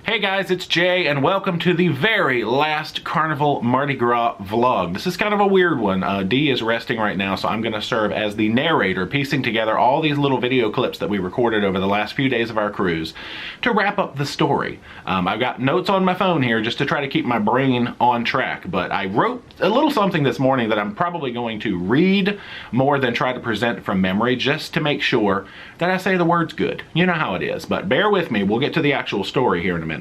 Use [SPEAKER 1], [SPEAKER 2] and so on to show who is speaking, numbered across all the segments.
[SPEAKER 1] Hey guys, it's Jay and welcome to the very last Carnival Mardi Gras vlog. This is kind of a weird one. Dee is resting right now, so I'm going to serve as the narrator, piecing together all these little video clips that we recorded over the last few days of our cruise to wrap up the story. I've got notes on my phone here just to try to keep my brain on track, but I wrote a little something this morning that I'm probably going to read more than try to present from memory, just to make sure that I say the words good. You know how it is, but bear with me. We'll get to the actual story here in a minute.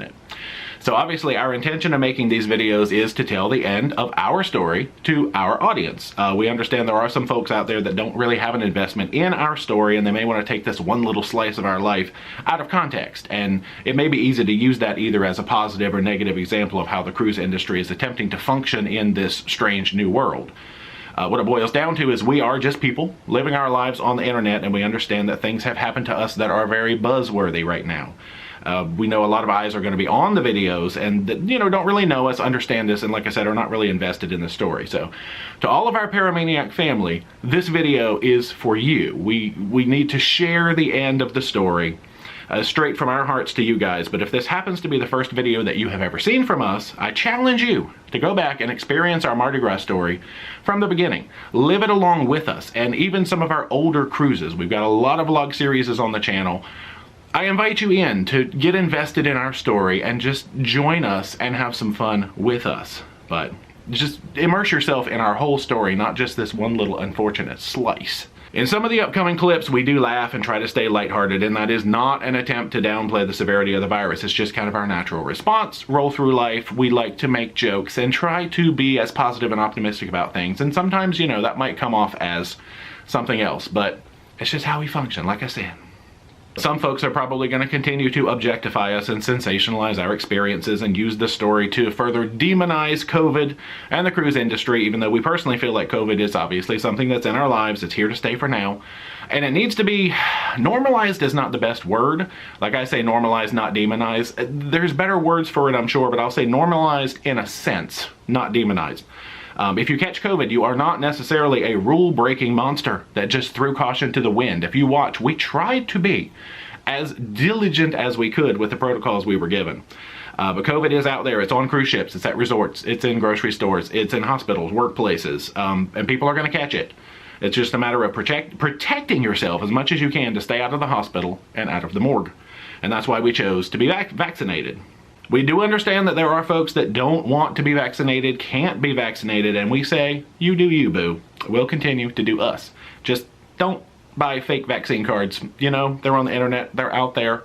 [SPEAKER 1] So obviously our intention of making these videos is to tell the end of our story to our audience. We understand there are some folks out there that don't really have an investment in our story, and they may want to take this one little slice of our life out of context, and it may be easy to use that either as a positive or negative example of how the cruise industry is attempting to function in this strange new world. What it boils down to is we are just people living our lives on the internet, and we understand that things have happened to us that are very buzzworthy right now. We know a lot of eyes are going to be on the videos and that, don't really know us, understand this, and like I said, are not really invested in the story. So to all of our Paramaniac family, this video is for you. We need to share the end of the story straight from our hearts to you guys. But if this happens to be the first video that you have ever seen from us, I challenge you to go back and experience our Mardi Gras story from the beginning. Live it along with us, and even some of our older cruises. We've got a lot of vlog series on the channel. I invite you in to get invested in our story and just join us and have some fun with us. But just immerse yourself in our whole story, not just this one little unfortunate slice. In some of the upcoming clips, we do laugh and try to stay lighthearted, and that is not an attempt to downplay the severity of the virus. It's just kind of our natural response. Roll through life, we like to make jokes and try to be as positive and optimistic about things. And sometimes, that might come off as something else, but it's just how we function, like I said. Some folks are probably going to continue to objectify us and sensationalize our experiences and use the story to further demonize COVID and the cruise industry, even though we personally feel like COVID is obviously something that's in our lives. It's here to stay for now. And it needs to be normalized is not the best word. Like I say, normalized, not demonized. There's better words for it, I'm sure, but I'll say normalized in a sense, not demonized. If you catch COVID, you are not necessarily a rule-breaking monster that just threw caution to the wind. If you watch, we tried to be as diligent as we could with the protocols we were given. But COVID is out there. It's on cruise ships. It's at resorts. It's in grocery stores. It's in hospitals, workplaces, and people are going to catch it. It's just a matter of protecting yourself as much as you can to stay out of the hospital and out of the morgue. And that's why we chose to be vaccinated. We do understand that there are folks that don't want to be vaccinated, can't be vaccinated, and we say, you do you, boo. We'll continue to do us. Just don't buy fake vaccine cards. They're on the internet, they're out there.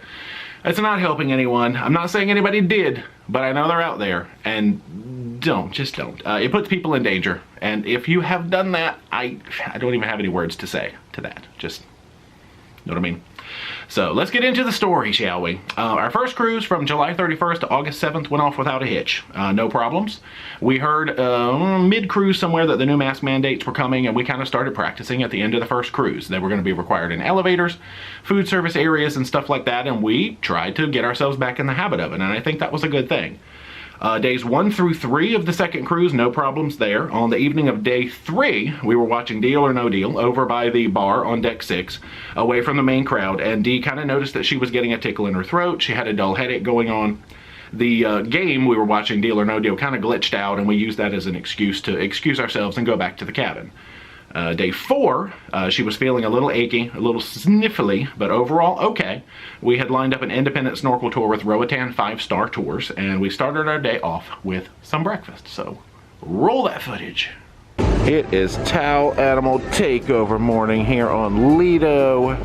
[SPEAKER 1] It's not helping anyone. I'm not saying anybody did, but I know they're out there, and just don't. It puts people in danger, and if you have done that, I don't even have any words to say to that. Just, know what I mean? So let's get into the story, shall we? Our first cruise from July 31st to August 7th went off without a hitch. No problems. We heard mid-cruise somewhere that the new mask mandates were coming, and we kind of started practicing at the end of the first cruise. They were going to be required in elevators, food service areas, and stuff like that, and we tried to get ourselves back in the habit of it, and I think that was a good thing. Days 1 through 3 of the second cruise, no problems there. On the evening of day 3, we were watching Deal or No Deal over by the bar on deck 6, away from the main crowd, and Dee kind of noticed that she was getting a tickle in her throat. She had a dull headache going on. The game we were watching, Deal or No Deal, kind of glitched out, and we used that as an excuse to excuse ourselves and go back to the cabin. Day 4, she was feeling a little achy, a little sniffly, but overall okay. We had lined up an independent snorkel tour with Pt.5 5-star tours, and we started our day off with some breakfast. So, roll that footage. It is Towel Animal Takeover morning here on Lido.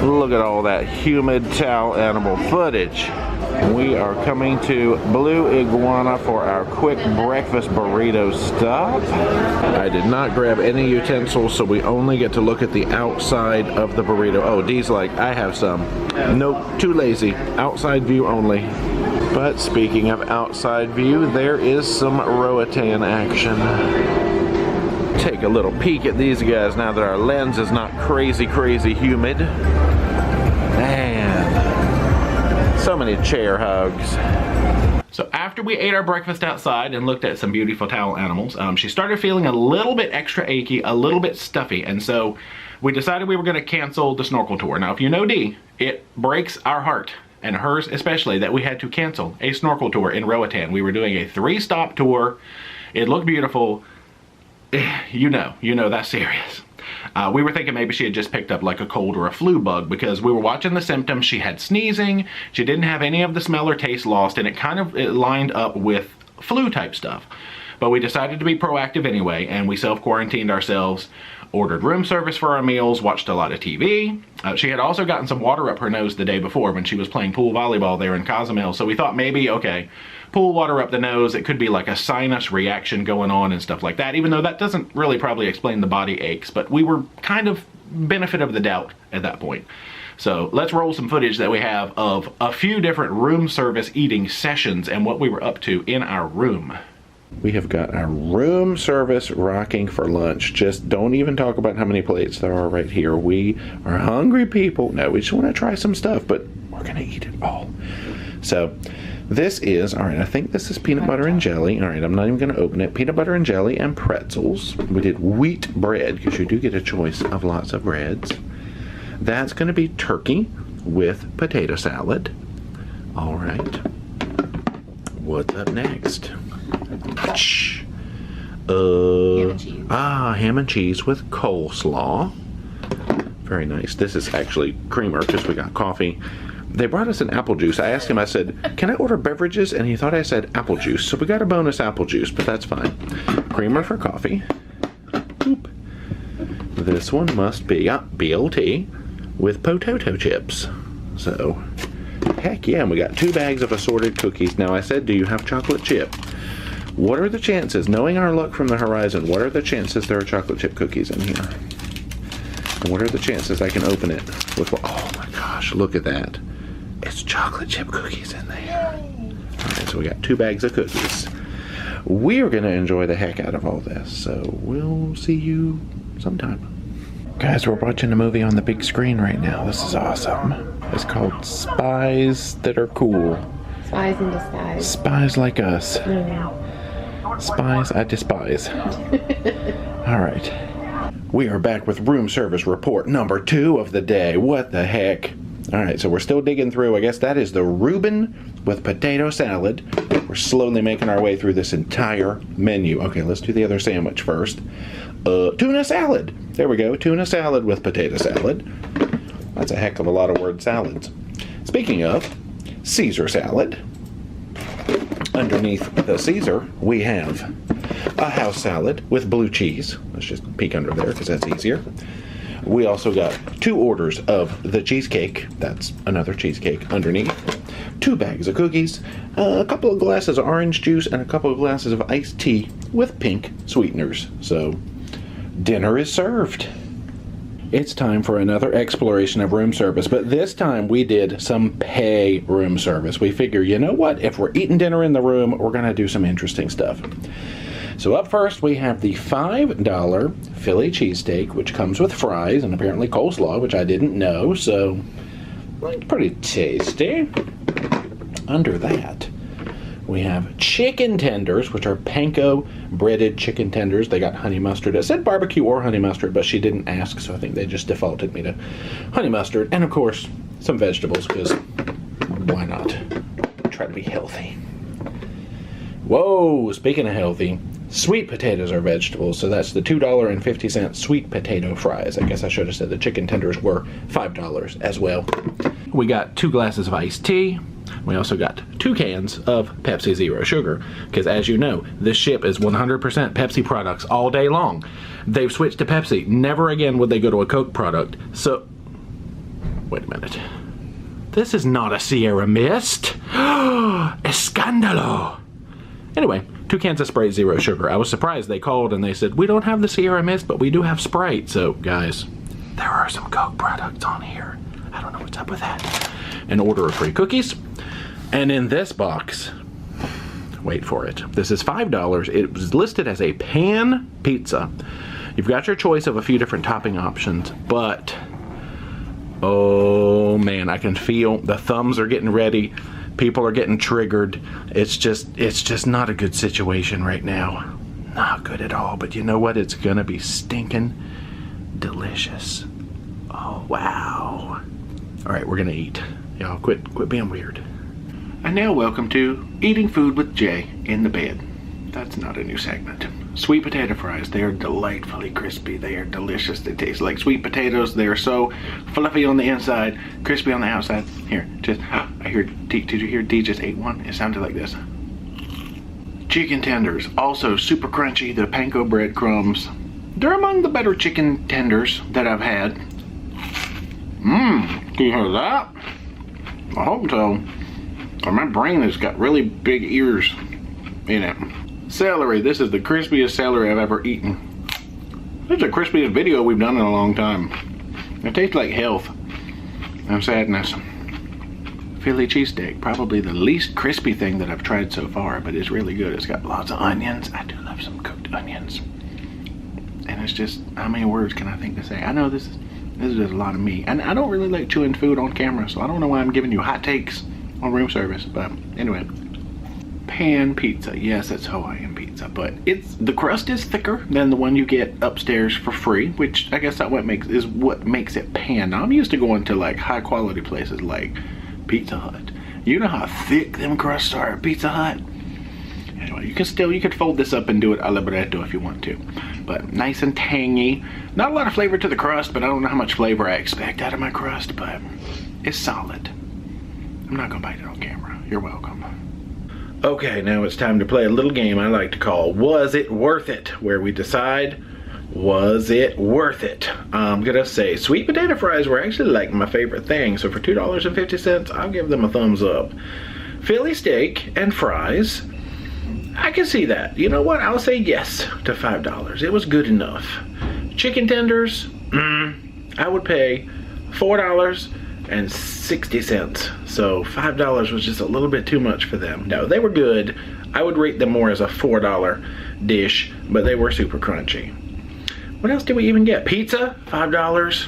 [SPEAKER 1] Look at all that humid Towel Animal footage. We are coming to Blue Iguana for our quick breakfast burrito stop. I did not grab any utensils, so we only get to look at the outside of the burrito. Oh, Dee's like, I have some. Nope, too lazy. Outside view only. But speaking of outside view, there is some Roatan action. Take a little peek at these guys now that our lens is not crazy humid. Man. So many chair hugs. So after we ate our breakfast outside and looked at some beautiful towel animals, she started feeling a little bit extra achy, a little bit stuffy, and so we decided we were going to cancel the snorkel tour. Now, if you know Dee, it breaks our heart and hers especially, that we had to cancel a snorkel tour in Roatan. We were doing a 3-stop tour. It looked beautiful. You know that's serious. We were thinking maybe she had just picked up like a cold or a flu bug, because we were watching the symptoms. She had sneezing, she didn't have any of the smell or taste lost, and it lined up with flu type stuff. But we decided to be proactive anyway, and we self-quarantined ourselves, ordered room service for our meals, watched a lot of TV. She had also gotten some water up her nose the day before when she was playing pool volleyball there in Cozumel, so we thought maybe, okay, pool water up the nose, it could be like a sinus reaction going on and stuff like that, even though that doesn't really probably explain the body aches, but we were kind of benefit of the doubt at that point. So let's roll some footage that we have of a few different room service eating sessions and what we were up to in our room. We have got our room service rocking for lunch. Just don't even talk about how many plates there are right here. We are hungry people. No, we just want to try some stuff, but we're going to eat it all. So this is, all right, I think this is peanut butter and jelly. All right, I'm not even going to open it. Peanut butter and jelly and pretzels. We did wheat bread, because you do get a choice of lots of breads. That's going to be turkey with potato salad. All right. What's up next?
[SPEAKER 2] Ham and cheese.
[SPEAKER 1] Ham and cheese with coleslaw. Very nice. This is actually creamer because we got coffee. They brought us an apple juice. I asked him, I said, can I order beverages? And he thought I said apple juice. So we got a bonus apple juice, but that's fine. Creamer for coffee. Boop. This one must be BLT with potato chips. So, heck yeah, and we got 2 bags of assorted cookies. Now I said, do you have chocolate chip? What are the chances, knowing our luck from the horizon, what are the chances there are chocolate chip cookies in here? And what are the chances I can open it with, oh my gosh, look at that. It's chocolate chip cookies in there. Alright, so we got 2 bags of cookies. We are going to enjoy the heck out of all this, so we'll see you sometime. Guys, we're watching a movie on the big screen right now. This is awesome. It's called Spies That Are Cool.
[SPEAKER 2] Spies in disguise.
[SPEAKER 1] Spies like us.
[SPEAKER 2] No.
[SPEAKER 1] Spies I despise. Alright. We are back with room service report number 2 of the day. What the heck? Alright, so we're still digging through. I guess that is the Reuben with potato salad. We're slowly making our way through this entire menu. Okay, let's do the other sandwich first. Tuna salad. There we go. Tuna salad with potato salad. That's a heck of a lot of word salads. Speaking of, Caesar salad. Underneath the Caesar, we have a house salad with blue cheese. Let's just peek under there because that's easier. We also got 2 orders of the cheesecake. That's another cheesecake underneath. 2 bags of cookies, a couple of glasses of orange juice, and a couple of glasses of iced tea with pink sweeteners. So, dinner is served. It's time for another exploration of room service, but this time we did some pay room service. We figure, you know what? If we're eating dinner in the room, we're going to do some interesting stuff. So up first, we have the $5 Philly cheesesteak, which comes with fries and apparently coleslaw, which I didn't know, so pretty tasty. Under that, we have chicken tenders, which are panko breaded chicken tenders. They got honey mustard. It said barbecue or honey mustard, but she didn't ask, so I think they just defaulted me to honey mustard. And of course, some vegetables, because why not? Try to be healthy. Whoa, speaking of healthy, sweet potatoes are vegetables, so that's the $2.50 sweet potato fries. I guess I should have said the chicken tenders were $5 as well. We got 2 glasses of iced tea. We also got 2 cans of Pepsi Zero Sugar, because as you know, this ship is 100% Pepsi products all day long. They've switched to Pepsi. Never again would they go to a Coke product. So, wait a minute. This is not a Sierra Mist. Escandalo. Anyway, 2 cans of Sprite Zero Sugar. I was surprised they called and they said, we don't have the Sierra Mist, but we do have Sprite. So, guys, there are some Coke products on here. I don't know what's up with that. An order of free cookies. And in this box, wait for it, this is $5. It was listed as a pan pizza. You've got your choice of a few different topping options, but oh man, I can feel the thumbs are getting ready. People are getting triggered. It's just not a good situation right now. Not good at all, but you know what? It's gonna be stinking delicious. Oh, wow. All right, we're gonna eat. Y'all quit being weird. And now welcome to Eating Food with Jay in the Bed. That's not a new segment. Sweet potato fries, they are delightfully crispy. They are delicious. They taste like sweet potatoes. They are so fluffy on the inside, crispy on the outside. Here, just, I hear, did you hear D just ate one? It sounded like this. Chicken tenders, also super crunchy. The panko breadcrumbs. They're among the better chicken tenders that I've had. Can you hear that? I hope so. My brain has got really big ears in it. Celery. This is the crispiest celery I've ever eaten. This is the crispiest video we've done in a long time. It tastes like health and sadness. Philly cheesesteak. Probably the least crispy thing that I've tried so far, but it's really good. It's got lots of onions. I do love some cooked onions. And it's just, how many words can I think to say? I know this is just a lot of meat. And I don't really like chewing food on camera, so I don't know why I'm giving you hot takes on room service. But anyway. Pan pizza. Yes, that's Hawaiian pizza, but the crust is thicker than the one you get upstairs for free, which I guess that is what makes it pan. Now I'm used to going to like high quality places like Pizza Hut. You know how thick them crusts are at Pizza Hut? Anyway, you could fold this up and do it a libretto if you want to, but nice and tangy. Not a lot of flavor to the crust, but I don't know how much flavor I expect out of my crust, but it's solid. I'm not gonna bite it on camera. You're welcome. Okay, now it's time to play a little game I like to call Was It Worth It? Where we decide, was it worth it? I'm gonna say sweet potato fries were actually like my favorite thing, so for $2.50, I'll give them a thumbs up. Philly steak and fries, I can see that. You know what? I'll say yes to $5. It was good enough. Chicken tenders, I would pay $4.60. So $5 was just a little bit too much for them. No, they were good. I would rate them more as a $4 dish, but they were super crunchy. What else did we even get? Pizza, $5.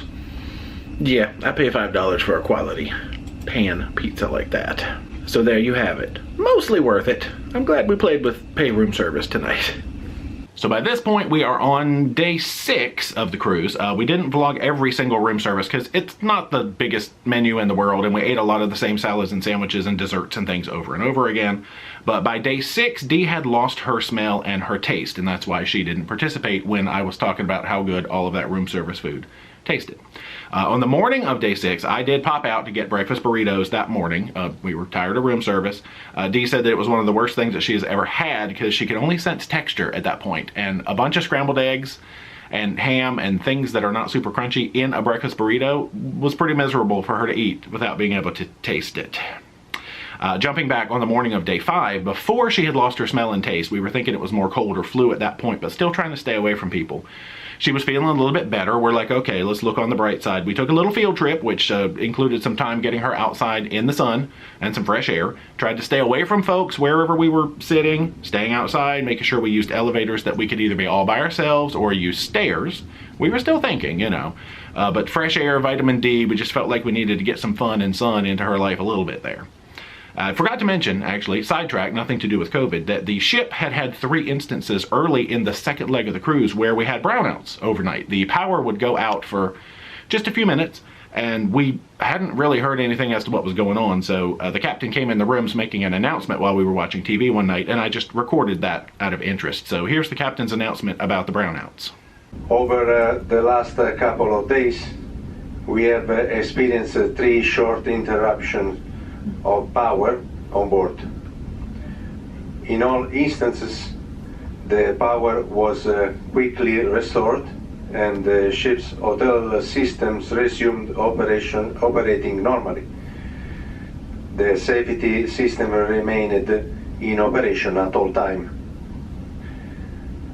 [SPEAKER 1] Yeah, I pay $5 for a quality pan pizza like that. So there you have it. Mostly worth it. I'm glad we played with pay room service tonight. So by this point, we are on day 6 of the cruise. We didn't vlog every single room service because it's not the biggest menu in the world, and we ate a lot of the same salads and sandwiches and desserts and things over and over again. But by day 6, Dee had lost her smell and her taste, and that's why she didn't participate when I was talking about how good all of that room service food tasted. On the morning of day 6, I did pop out to get breakfast burritos that morning. We were tired of room service. Dee said that it was one of the worst things that she has ever had because she could only sense texture at that point. And a bunch of scrambled eggs and ham and things that are not super crunchy in a breakfast burrito was pretty miserable for her to eat without being able to taste it. Jumping back on the morning of day 5, before she had lost her smell and taste, we were thinking it was more cold or flu at that point, but still trying to stay away from people. She was feeling a little bit better. We're like, okay, let's look on the bright side. We took a little field trip, which included some time getting her outside in the sun and some fresh air. Tried to stay away from folks wherever we were sitting, staying outside, making sure we used elevators that we could either be all by ourselves or use stairs. We were still thinking, you know. But fresh air, vitamin D, we just felt like we needed to get some fun and sun into her life a little bit there. I forgot to mention, actually, sidetrack, nothing to do with COVID, that the ship had 3 instances early in the second leg of the cruise where we had brownouts overnight. The power would go out for just a few minutes, and we hadn't really heard anything as to what was going on, so the captain came in the rooms making an announcement while we were watching TV one night, and I just recorded that out of interest. So here's the captain's announcement about the brownouts.
[SPEAKER 3] Over the last couple of days, we have experienced 3 short interruptions of power on board. In all instances, the power was quickly restored and the ship's hotel systems resumed operating normally. The safety system remained in operation at all time.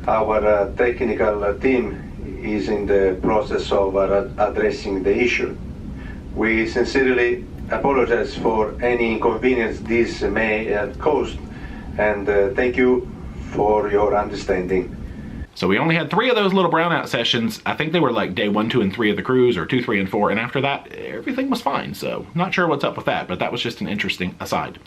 [SPEAKER 3] Our technical team is in the process of addressing the issue. We sincerely apologize for any inconvenience this may have caused, and thank you for your understanding.
[SPEAKER 1] So we only had 3 of those little brownout sessions. I think they were like day 1, 2, and 3 of the cruise, or 2, 3, and 4, and after that, everything was fine. So not sure what's up with that, but that was just an interesting aside.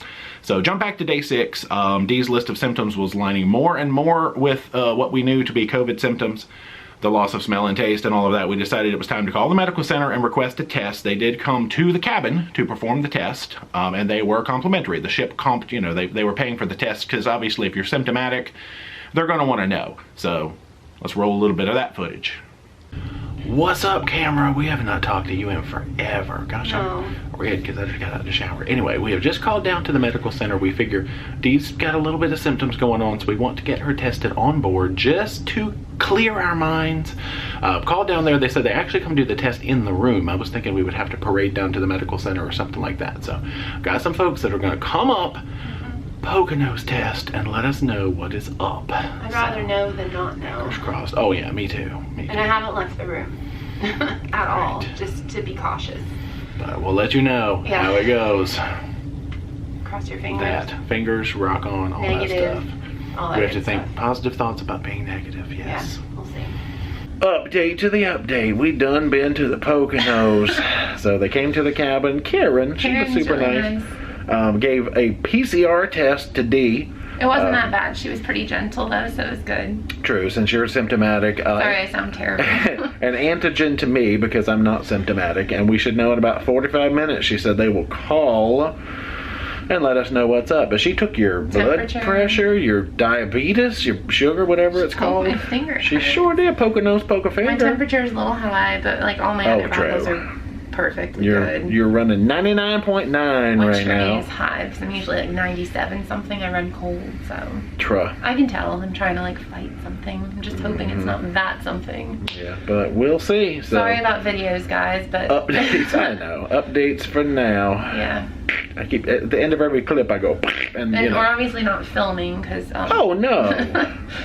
[SPEAKER 1] So jump back to day 6. Dee's list of symptoms was lining more and more with what we knew to be COVID symptoms. the loss of smell and taste and all of that, we decided it was time to call the medical center and request a test. They did come to the cabin to perform the test, and they were complimentary. The ship comped, you know, they were paying for the test because obviously if you're symptomatic, they're going to want to know. So let's roll a little bit of that footage. What's up, camera? We have not talked to you in forever. Gosh, I'm red because I just got out of the shower. Anyway, we have just called down to the medical center. We figure Dee's got a little bit of symptoms going on, so we want to get her tested on board just to clear our minds. Called down there. They said they actually come do the test in the room. I was thinking we would have to parade down to the medical center or something like that. So got some folks that are going to come up, poke a nose test, and let us know what is up.
[SPEAKER 2] I'd rather know than not know.
[SPEAKER 1] Fingers crossed. Oh yeah, me too. Me too.
[SPEAKER 2] And I haven't left the room at all, just to be cautious.
[SPEAKER 1] But we'll let you know how it goes.
[SPEAKER 2] Cross your fingers.
[SPEAKER 1] Fingers, rock on, all
[SPEAKER 2] Negative,
[SPEAKER 1] that stuff.
[SPEAKER 2] all that
[SPEAKER 1] We have to
[SPEAKER 2] good
[SPEAKER 1] think
[SPEAKER 2] stuff.
[SPEAKER 1] positive thoughts about being negative, yes.
[SPEAKER 2] Yeah, we'll see.
[SPEAKER 1] Update to the update. We done been to the Poconos. So they came to the cabin. Karen, she was super
[SPEAKER 2] really
[SPEAKER 1] nice. Gave a PCR test to Dee.
[SPEAKER 2] It wasn't that bad. She was pretty gentle though, so it was good.
[SPEAKER 1] True, since you're symptomatic.
[SPEAKER 2] Sorry, I sound terrible.
[SPEAKER 1] An antigen to me because I'm not symptomatic, and we should know in about 45 minutes. She said they will call and let us know what's up. But she took your blood pressure, your diabetes, your sugar, whatever it's called.
[SPEAKER 2] My finger.
[SPEAKER 1] She sure did. Poke a nose, poke a finger.
[SPEAKER 2] My temperature is a little high, but like all my other vitals are perfectly good.
[SPEAKER 1] You're running 99.9 right now.
[SPEAKER 2] Which is high because I'm usually like 97 something. I run cold, so.
[SPEAKER 1] Truh.
[SPEAKER 2] I can tell I'm trying to like fight something. I'm just hoping it's not that something.
[SPEAKER 1] Yeah, but we'll see. So.
[SPEAKER 2] Sorry about videos, guys, but.
[SPEAKER 1] Updates, I know. Updates for now.
[SPEAKER 2] Yeah.
[SPEAKER 1] I keep, at the end of every clip I go, and you know.
[SPEAKER 2] We're obviously not filming because.
[SPEAKER 1] Oh no.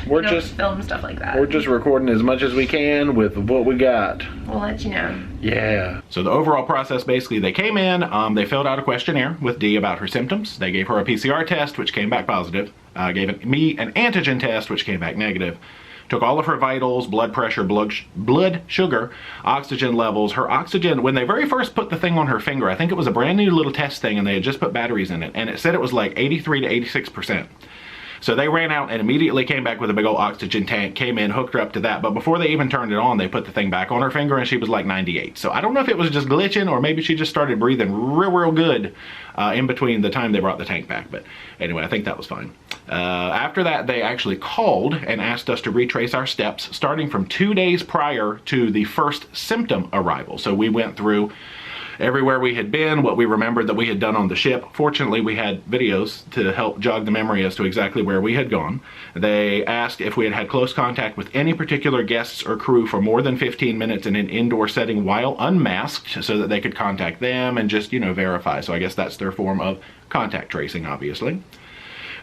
[SPEAKER 1] We're just
[SPEAKER 2] film stuff like that.
[SPEAKER 1] We're just recording as much as we can with what we got.
[SPEAKER 2] We'll let you know.
[SPEAKER 1] Yeah. So the overall process, basically, they came in, they filled out a questionnaire with Dee about her symptoms. They gave her a PCR test, which came back positive. Gave me an antigen test, which came back negative. Took all of her vitals, blood pressure, blood sugar, oxygen levels. Her oxygen, when they very first put the thing on her finger, I think it was a brand new little test thing, and they had just put batteries in it, and it said it was like 83 to 86%. So they ran out and immediately came back with a big old oxygen tank, came in, hooked her up to that. But before they even turned it on, they put the thing back on her finger and she was like 98. So I don't know if it was just glitching or maybe she just started breathing real good in between the time they brought the tank back. But anyway, I think that was fine. After that, they actually called and asked us to retrace our steps starting from 2 days prior to the first symptom arrival. So we went through everywhere we had been, what we remembered that we had done on the ship. Fortunately, we had videos to help jog the memory as to exactly where we had gone. They asked if we had had close contact with any particular guests or crew for more than 15 minutes in an indoor setting while unmasked so that they could contact them and just, you know, verify. So I guess that's their form of contact tracing, obviously.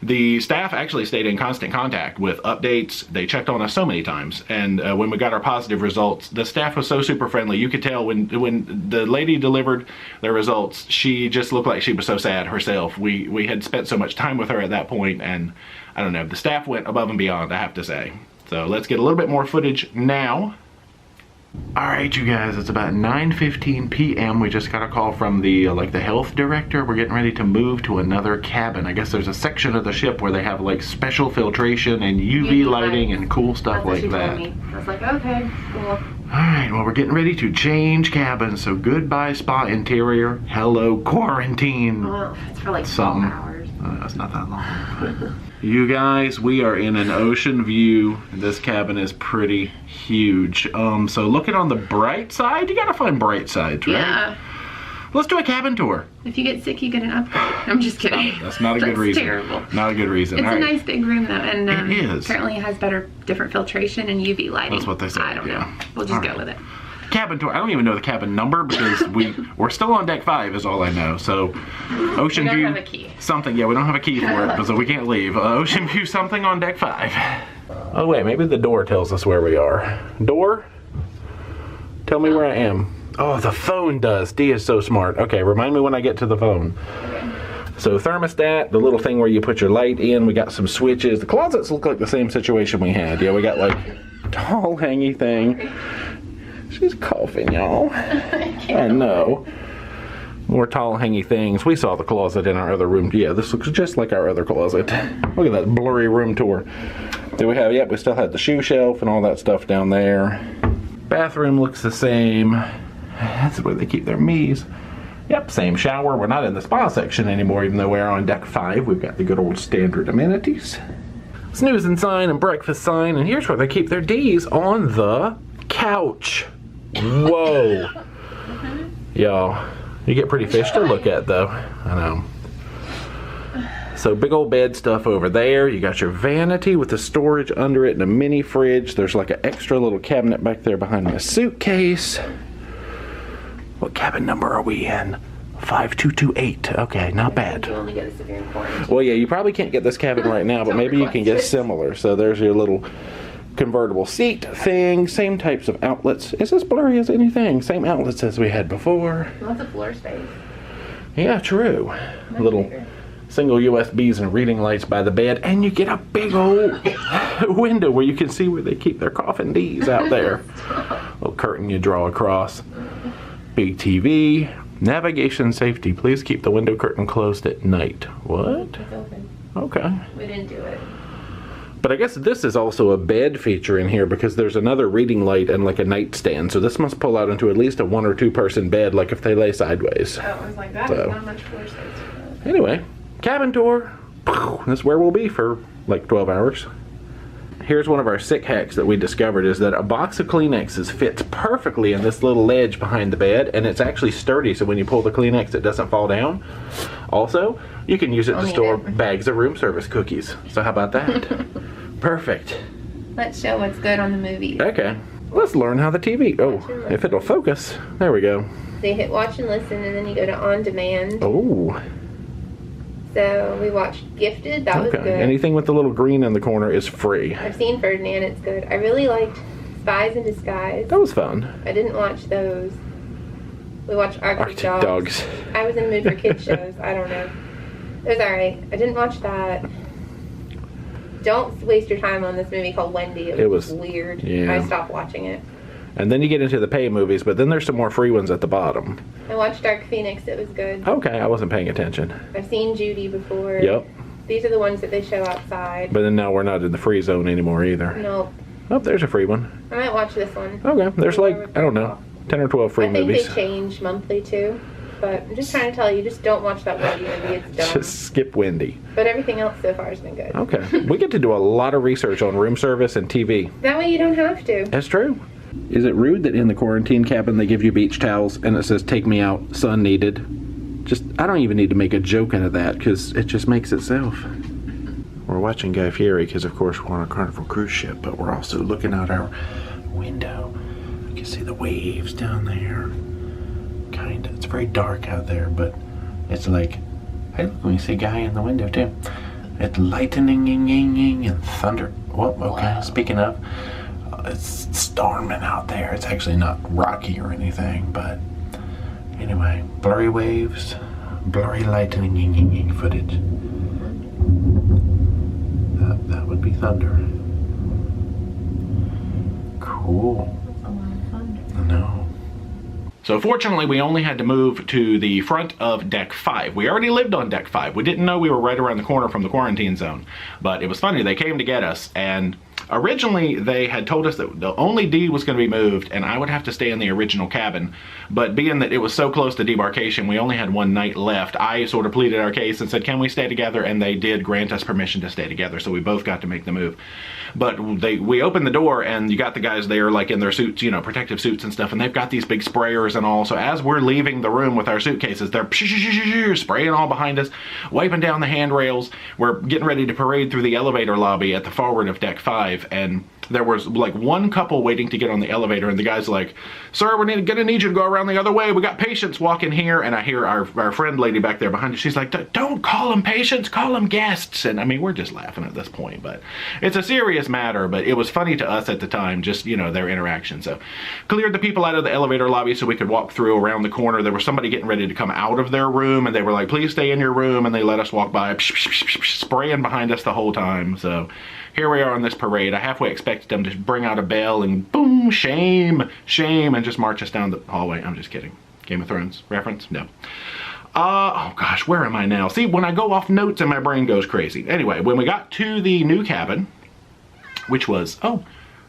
[SPEAKER 1] The staff actually stayed in constant contact with updates. They checked on us so many times, and when we got our positive results, the staff was so super friendly. You could tell when the lady delivered the results, she just looked like she was so sad herself. We had spent so much time with her at that point, and I don't know, the staff went above and beyond, I have to say. So let's get a little bit more footage now. Alright, you guys, it's about 9:15 p.m. We just got a call from the the health director. We're getting ready to move to another cabin. I guess there's a section of the ship where they have like special filtration and UV lighting and cool stuff like that.
[SPEAKER 2] I was like, okay, cool.
[SPEAKER 1] Alright, well, we're getting ready to change cabins. So goodbye spa interior, hello quarantine.
[SPEAKER 2] Well, it's for like 12 hours.
[SPEAKER 1] It's not that long. You guys, we are in an ocean view. This cabin is pretty huge. So looking on the bright side, you gotta find bright sides, right?
[SPEAKER 2] Yeah.
[SPEAKER 1] Let's do a cabin tour.
[SPEAKER 2] If you get sick, you get an upgrade. I'm just kidding.
[SPEAKER 1] That's not a good reason.
[SPEAKER 2] That's terrible.
[SPEAKER 1] Not a good reason.
[SPEAKER 2] It's a nice big room though, and
[SPEAKER 1] it is.
[SPEAKER 2] Apparently it has better, different filtration and UV lighting.
[SPEAKER 1] That's what they said.
[SPEAKER 2] I don't know. We'll just go with it.
[SPEAKER 1] Cabin tour. I don't even know the cabin number because we're still on deck 5 is all I know. So ocean view. We don't have a key. Something. Yeah, we don't have a key for it, so we can't leave. Ocean view something on deck 5. Oh wait, maybe the door tells us where we are. Door? Tell me where I am. Oh, the phone does. Dee is so smart. Okay, remind me when I get to the phone. Okay. So thermostat, the little thing where you put your light in. We got some switches. The closets look like the same situation we had. Yeah, we got like tall hangy thing. She's coughing, y'all. I know. More tall hangy things. We saw the closet in our other room. Yeah, this looks just like our other closet. Look at that blurry room tour. Do we have, yep, we still had the shoe shelf and all that stuff down there. Bathroom looks the same. That's where they keep their Mies. Yep, same shower. We're not in the spa section anymore, even though we're on deck 5. We've got the good old standard amenities. Snoozing sign and breakfast sign, and here's where they keep their D's, on the couch. Whoa. Y'all, you get pretty fish to look at though. I know. So big old bed stuff over there. You got your vanity with the storage under it and a mini fridge. There's like an extra little cabinet back there behind my suitcase. What cabin number are we in? 5228. Okay, not bad.
[SPEAKER 2] You only get this if you're in quarantine.
[SPEAKER 1] Well, yeah, you probably can't get this cabin right now, but maybe you can get similar. So there's your little convertible seat thing. Same types of outlets. Is this blurry as anything? Same outlets as we had before.
[SPEAKER 2] Lots of floor space.
[SPEAKER 1] Yeah, true. Little single USBs and reading lights by the bed, and you get a big old window where you can see where they keep their coffin D's out there. Little curtain you draw across. Big TV. Navigation safety. Please keep the window curtain closed at night. What?
[SPEAKER 2] It's open.
[SPEAKER 1] Okay.
[SPEAKER 2] We didn't do it.
[SPEAKER 1] But I guess this is also a bed feature in here because there's another reading light and like a nightstand. So this must pull out into at least a 1 or 2 person bed, like if they lay sideways.
[SPEAKER 2] Oh, I was like, that is not much floor space for that.
[SPEAKER 1] Anyway, cabin tour. This is where we'll be for like 12 hours. Here's one of our sick hacks that we discovered, is that a box of Kleenexes fits perfectly in this little ledge behind the bed, and it's actually sturdy, so when you pull the Kleenex it doesn't fall down. Also, you can use it to store bags of room service cookies. So how about that? Perfect.
[SPEAKER 2] Let's show what's good on the movie.
[SPEAKER 1] Okay. Let's learn how the TV... Oh, if it'll focus. There we go.
[SPEAKER 2] So you hit watch and listen, and then you go to on demand.
[SPEAKER 1] Oh.
[SPEAKER 2] So we watched Gifted. That was good.
[SPEAKER 1] Anything with the little green in the corner is free.
[SPEAKER 2] I've seen Ferdinand. It's good. I really liked Spies in Disguise.
[SPEAKER 1] That was fun.
[SPEAKER 2] I didn't watch those. We watched Arctic
[SPEAKER 1] Dogs.
[SPEAKER 2] I was in the mood for kids shows. I don't know. It was alright. I didn't watch that. Don't waste your time on this movie called Wendy. It was weird.
[SPEAKER 1] Yeah.
[SPEAKER 2] I stopped watching it.
[SPEAKER 1] And then you get into the pay movies, but then there's some more free ones at the bottom.
[SPEAKER 2] I watched Dark Phoenix. It was good.
[SPEAKER 1] Okay, I wasn't paying attention.
[SPEAKER 2] I've seen Judy before.
[SPEAKER 1] Yep.
[SPEAKER 2] These are the ones that they show outside.
[SPEAKER 1] But then now we're not in the free zone anymore either.
[SPEAKER 2] Nope.
[SPEAKER 1] Oh, there's a free one.
[SPEAKER 2] I might watch this one.
[SPEAKER 1] Okay, there's like, I don't know, 10 or 12 free movies.
[SPEAKER 2] I think they change monthly too. But I'm just trying to tell you, just don't watch that Wendy movie. It's dumb.
[SPEAKER 1] Just skip Wendy.
[SPEAKER 2] But everything else so far has been good.
[SPEAKER 1] Okay. We get to do a lot of research on room service and TV.
[SPEAKER 2] That way you don't have to.
[SPEAKER 1] That's true. Is it rude that in the quarantine cabin they give you beach towels and it says take me out, sun needed? Just, I don't even need to make a joke into that because it just makes itself. We're watching Guy Fieri because of course we're on a Carnival cruise ship, but we're also looking out our window. You can see the waves down there. Kinda. It's very dark out there, but it's like, hey, look, we see Guy in the window too. It's lightning and thunder. Whoa, okay, speaking of, it's storming out there. It's actually not rocky or anything, but anyway, blurry waves, blurry lightning footage. That would be thunder. Cool.
[SPEAKER 2] That's a lot of thunder.
[SPEAKER 1] I know. So fortunately, we only had to move to the front of deck 5. We already lived on deck 5. We didn't know we were right around the corner from the quarantine zone. But it was funny, they came to get us, and originally they had told us that the only D was going to be moved and I would have to stay in the original cabin. But being that it was so close to debarkation, we only had one night left, I sort of pleaded our case and said, can we stay together? And they did grant us permission to stay together, so we both got to make the move. But we opened the door and you got the guys there like in their suits, you know, protective suits and stuff, and they've got these big sprayers and all. So as we're leaving the room with our suitcases, they're spraying all behind us, wiping down the handrails. We're getting ready to parade through the elevator lobby at the forward of deck 5, and there was like one couple waiting to get on the elevator, and the guy's like, sir, we're gonna need you to go around the other way. We got patients walking here. And I hear our friend lady back there behind us. She's like, don't call them patients, call them guests. And I mean, we're just laughing at this point, but it's a serious matter. But it was funny to us at the time, just, you know, their interaction. So cleared the people out of the elevator lobby so we could walk through around the corner. There was somebody getting ready to come out of their room, and they were like, please stay in your room. And they let us walk by, spraying behind us the whole time. So here we are on this parade. I halfway expected them to bring out a bell and boom, shame, shame, and just march us down the hallway. I'm just kidding. Game of Thrones reference? No. Oh gosh, where am I now? See, when I go off notes and my brain goes crazy. Anyway, when we got to the new cabin, which was, oh,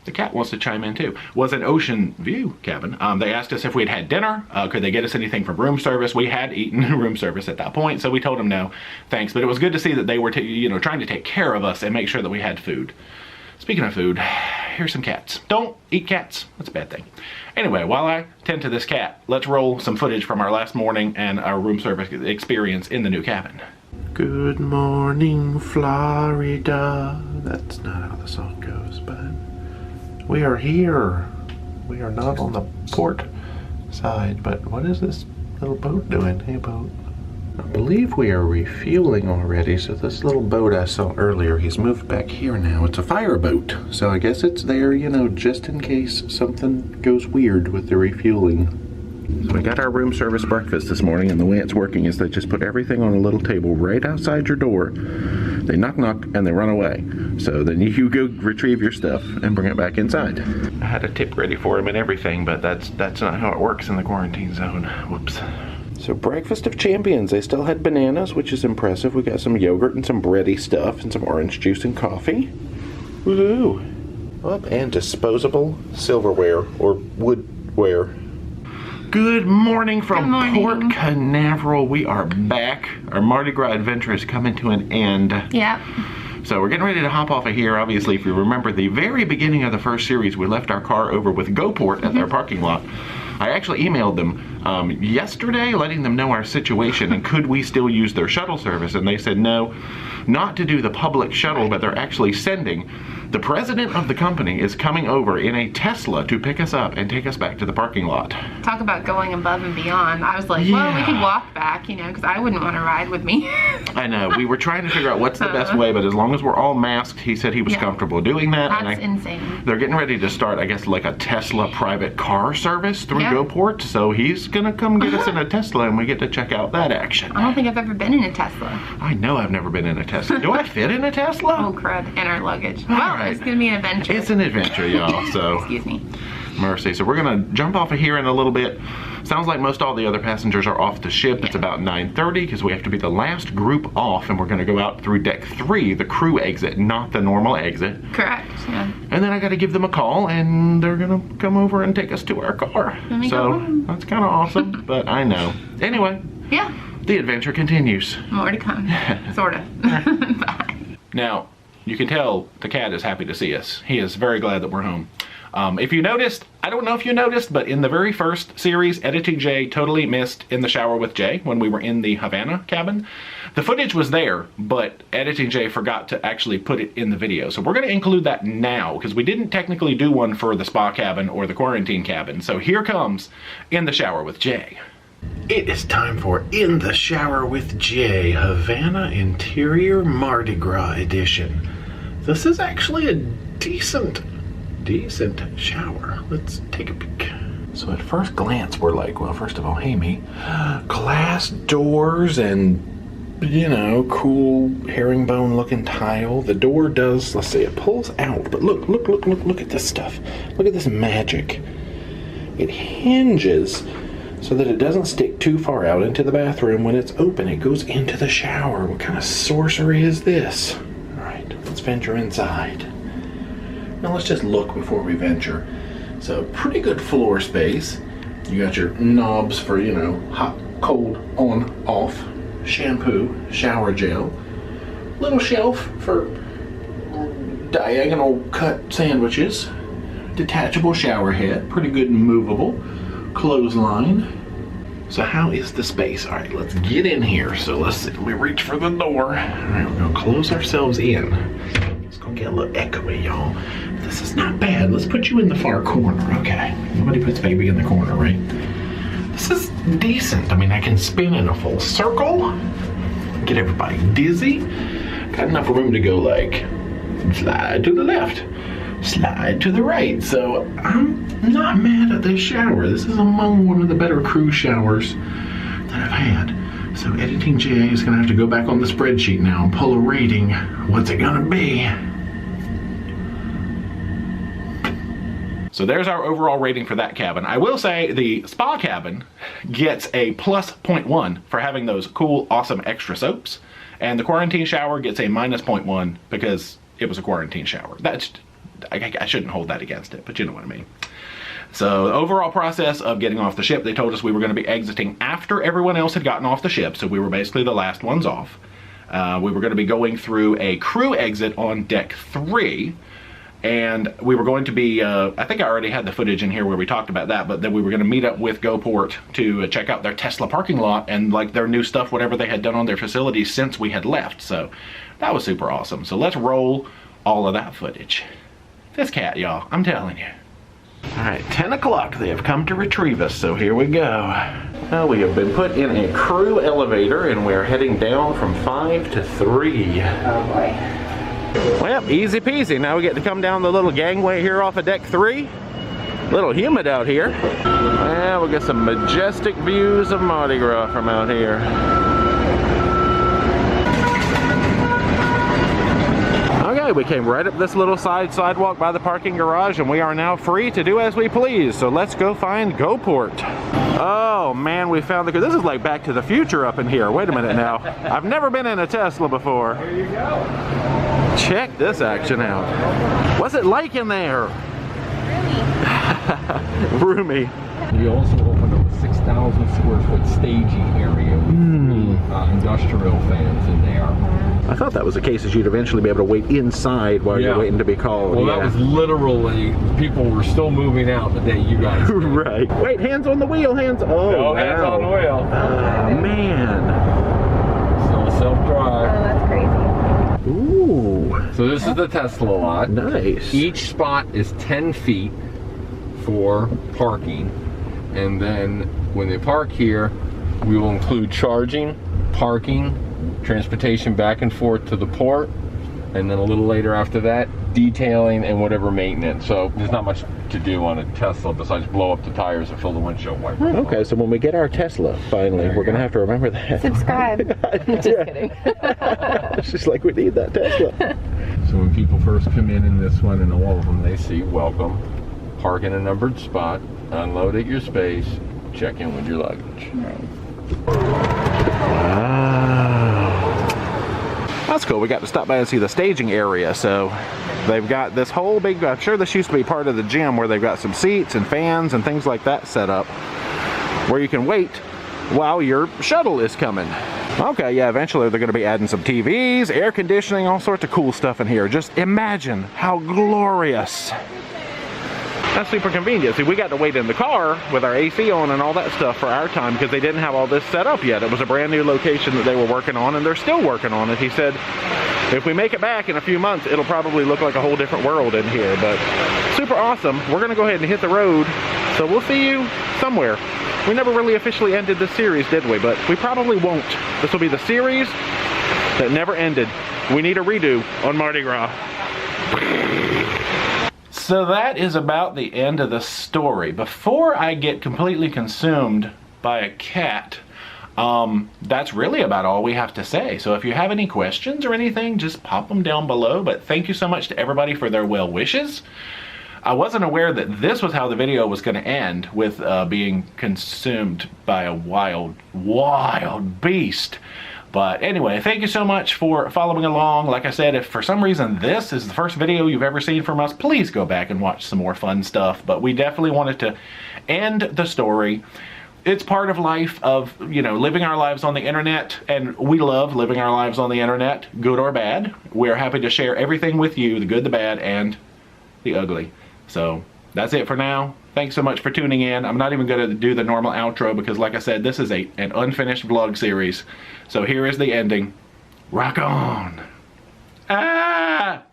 [SPEAKER 1] the cat wants to chime in too, was an ocean view cabin. They asked us if we'd had dinner, could they get us anything from room service. We had eaten room service at that point, so we told them no, thanks. But it was good to see that they were trying to take care of us and make sure that we had food. Speaking of food, here's some cats. Don't eat cats, that's a bad thing. Anyway, while I tend to this cat, let's roll some footage from our last morning and our room service experience in the new cabin. Good morning, Florida. That's not how the song goes, but we are here. We are not on the port side, but what is this little boat doing? Hey, boat. I believe we are refueling already, so this little boat I saw earlier, he's moved back here now. It's a fireboat, so I guess it's there, you know, just in case something goes weird with the refueling. So we got our room service breakfast this morning, and the way it's working is they just put everything on a little table right outside your door. They knock, knock, and they run away. So then you go retrieve your stuff and bring it back inside. I had a tip ready for him and everything, but that's not how it works in the quarantine zone. Whoops. So breakfast of champions. They still had bananas, which is impressive. We got some yogurt and some bready stuff and some orange juice and coffee. Woohoo! Oh, and disposable silverware or woodware. Good morning from Port Canaveral. We are back. Our Mardi Gras adventure is coming to an end.
[SPEAKER 2] Yep.
[SPEAKER 1] So we're getting ready to hop off of here. Obviously, if you remember the very beginning of the first series, we left our car over with GoPort at their parking lot. I actually emailed them yesterday letting them know our situation and could we still use their shuttle service, and they said no, not to do the public shuttle, but they're actually sending. The president of the company is coming over in a Tesla to pick us up and take us back to the parking lot.
[SPEAKER 2] Talk about going above and beyond. I was like, well, we could walk back, you know, because I wouldn't want to ride with me.
[SPEAKER 1] I know. We were trying to figure out what's the best way, but as long as we're all masked, he said he was comfortable doing that.
[SPEAKER 2] That's insane.
[SPEAKER 1] They're getting ready to start, I guess, like a Tesla private car service through GoPort, so he's going to come get us in a Tesla and we get to check out that action.
[SPEAKER 2] I don't think I've ever been in a Tesla.
[SPEAKER 1] I know I've never been in a Tesla. Do I fit in a Tesla?
[SPEAKER 2] Oh, crud. And our luggage.
[SPEAKER 1] All right.
[SPEAKER 2] It's going to be an adventure.
[SPEAKER 1] It's an adventure, y'all, so.
[SPEAKER 2] Excuse me.
[SPEAKER 1] Mercy. So we're going to jump off of here in a little bit. Sounds like most all the other passengers are off the ship. It's about 9:30 because we have to be the last group off, and we're going to go out through deck 3, the crew exit, not the normal exit.
[SPEAKER 2] Correct, yeah.
[SPEAKER 1] And then I got to give them a call, and they're going to come over and take us to our car. So that's kind of awesome, but I know. Anyway.
[SPEAKER 2] Yeah.
[SPEAKER 1] The adventure continues.
[SPEAKER 2] More to come. Sort of. Bye.
[SPEAKER 1] Now, you can tell the cat is happy to see us. He is very glad that we're home. If you noticed, I don't know if you noticed, but in the very first series, ParoDeeJay totally missed In the Shower with Jay when we were in the Havana cabin. The footage was there, but ParoDeeJay forgot to actually put it in the video. So we're going to include that now, because we didn't technically do one for the spa cabin or the quarantine cabin. So here comes In the Shower with Jay. It is time for In the Shower with Jay, Havana Interior Mardi Gras edition. This is actually a decent shower. Let's take a peek. So at first glance, we're like, well, first of all, hey me, glass doors and, you know, cool herringbone looking tile. The door does, let's see, it pulls out, but look at this stuff. Look at this magic. It hinges so that it doesn't stick too far out into the bathroom. When it's open, it goes into the shower. What kind of sorcery is this? All right, let's venture inside. Now let's just look before we venture. So pretty good floor space. You got your knobs for, you know, hot, cold, on, off, shampoo, shower gel. Little shelf for diagonal cut sandwiches. Detachable shower head, pretty good and movable. Clothesline. So how is the space? All right, let's get in here. So let's see, we reach for the door. All right, we're gonna close ourselves in. It's gonna get a little echoey, y'all. This is not bad. Let's put you in the far corner, okay? Nobody puts baby in the corner, right? This is decent. I mean, I can spin in a full circle, get everybody dizzy. Got enough room to go like, slide to the left, slide to the right. So I'm not mad at this shower. This is among one of the better cruise showers that I've had. So ParoDeeJay is gonna have to go back on the spreadsheet now and pull a rating. What's it gonna be? So there's our overall rating for that cabin. I will say the spa cabin gets a plus 0.1 for having those cool, awesome extra soaps. And the quarantine shower gets a minus 0.1 because it was a quarantine shower. That's I shouldn't hold that against it, but you know what I mean. So the overall process of getting off the ship, they told us we were going to be exiting after everyone else had gotten off the ship, so we were basically the last ones off. We were going to be going through a crew exit on deck 3, and we were going to be, I think I already had the footage in here where we talked about that, but then we were going to meet up with GoPort to check out their Tesla parking lot and like their new stuff, whatever they had done on their facilities since we had left. So that was super awesome. So let's roll all of that footage. This cat, y'all, I'm telling you. All right, 10 o'clock, they have come to retrieve us, so here we go. Well, we have been put in a crew elevator and we're heading down from 5 to 3.
[SPEAKER 2] Oh boy.
[SPEAKER 1] Well, easy peasy. Now we get to come down the little gangway here off of deck 3. A little humid out here. Well, we'll get some majestic views of Mardi Gras from out here. Okay, we came right up this little sidewalk by the parking garage, and we are now free to do as we please. So let's go find GoPort. Oh man, we found the... This is like Back to the Future up in here. Wait a minute now. I've never been in a Tesla before.
[SPEAKER 4] Here you go.
[SPEAKER 1] Check this action out. What's it like in there? Roomy.
[SPEAKER 4] We also opened up a 6,000 square foot staging area with industrial fans in there.
[SPEAKER 1] I thought that was the case, is you'd eventually be able to wait inside while you're waiting to be called.
[SPEAKER 4] Well, that was literally, people were still moving out the day you guys did.
[SPEAKER 1] Right. Wait, hands on the wheel, hands. Oh,
[SPEAKER 4] No,
[SPEAKER 1] wow.
[SPEAKER 4] hands on the wheel.
[SPEAKER 1] Oh, man.
[SPEAKER 4] Still self-drive.
[SPEAKER 2] Oh, that's crazy.
[SPEAKER 1] Ooh.
[SPEAKER 4] So this is the Tesla lot.
[SPEAKER 1] Nice.
[SPEAKER 4] Each spot is 10 feet for parking. And then when they park here, we will include charging, parking, transportation back and forth to the port, and then a little later after that, detailing and whatever maintenance. So there's not much to do on a Tesla besides blow up the tires and fill the windshield wipers.
[SPEAKER 1] Okay, so when we get our Tesla, finally, we're going to have to remember that.
[SPEAKER 2] Subscribe. Just kidding.
[SPEAKER 1] It's just like we need that Tesla.
[SPEAKER 4] So when people first come in this one and all of them, they see welcome, park in a numbered spot, unload at your space, check in with your luggage.
[SPEAKER 2] Nice.
[SPEAKER 1] Wow. That's cool. We got to stop by and see the staging area. So they've got this whole big, I'm sure this used to be part of the gym where they've got some seats and fans and things like that set up where you can wait while your shuttle is coming. Okay, yeah, eventually they're going to be adding some TVs, air conditioning, all sorts of cool stuff in here. Just imagine how glorious. That's super convenient. See, we got to wait in the car with our AC on and all that stuff for our time because they didn't have all this set up yet. It was a brand new location that they were working on, and they're still working on it. He said, if we make it back in a few months, it'll probably look like a whole different world in here. But super awesome. We're going to go ahead and hit the road. So we'll see you somewhere. We never really officially ended this series, did we? But we probably won't. This will be the series that never ended. We need a redo on Mardi Gras. So that is about the end of the story. Before I get completely consumed by a cat, that's really about all we have to say. So if you have any questions or anything, just pop them down below. But thank you so much to everybody for their well wishes. I wasn't aware that this was how the video was going to end, with being consumed by a wild beast. But anyway, thank you so much for following along. Like I said, if for some reason this is the first video you've ever seen from us, please go back and watch some more fun stuff. But we definitely wanted to end the story. It's part of life of, you know, living our lives on the internet, and we love living our lives on the internet, good or bad. We're happy to share everything with you, the good, the bad, and the ugly. So that's it for now. Thanks so much for tuning in. I'm not even going to do the normal outro because, like I said, this is an unfinished vlog series. So here is the ending. Rock on. Ah!